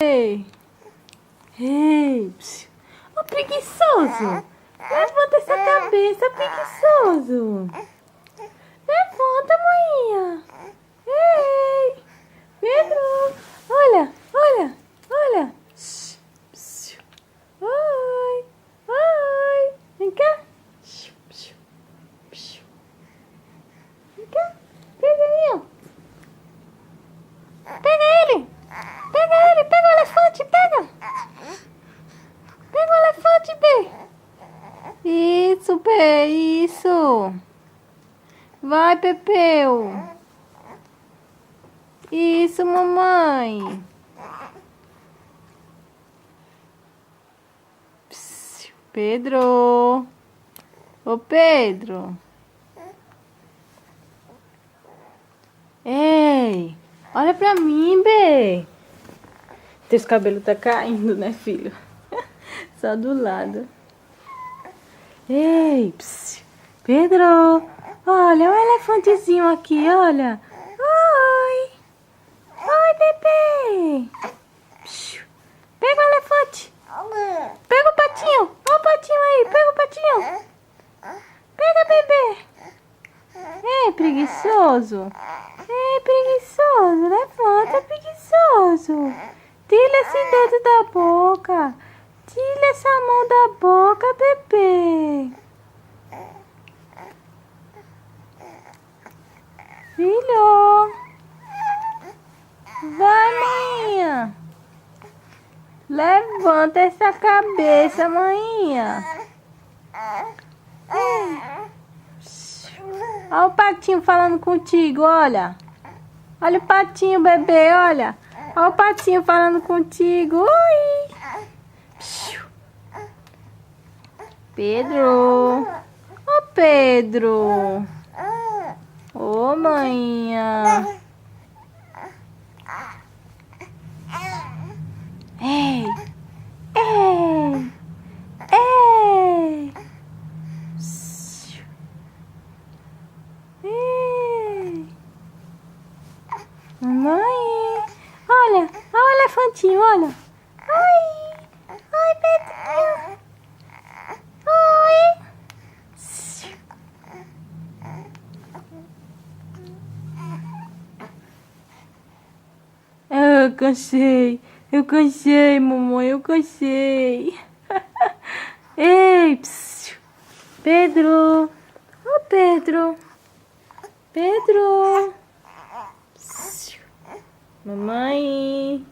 Ei, ei, ô preguiçoso, levanta essa cabeça, preguiçoso. Levanta, manhinha. Ei, Pedro, olha, olha, olha. Oi, oi, vem cá. Vem cá, pega aí, ó. Pega ele. Pega ele, pega o elefante, pega! Pega o elefante, Bê! Isso, Bê, isso! Vai, Pepeu! Isso, mamãe! Psiu, Pedro! Ô, Pedro! Ei! Olha pra mim, Bê! Teus cabelos tá caindo, né, filho? Só do lado. Ei, Pedro! Olha o elefantezinho aqui, olha. Oi! Oi, bebê! Pega o elefante! Pega o patinho! Olha o patinho aí! Pega o patinho! Pega, bebê! Ei, preguiçoso! Ei, preguiçoso! Levanta, preguiçoso! Tira esse dedo da boca. Tira essa mão da boca, bebê. Filho. Vai, maninha. Levanta essa cabeça, maninha. Olha o patinho falando contigo, olha. Olha o patinho, bebê, olha. Olha o patinho falando contigo. Oi! Pedro. Ô, Pedro. Ô, manhinha. Ei! Ei! Ei! Ei! Mamãe! Olha! Olha o elefantinho, olha! Oi! Oi, Pedrinho! Oi! Eu cansei, mamãe, eu cansei. Ei, Pedro! Ô, Pedro! Pedro! Mamãe!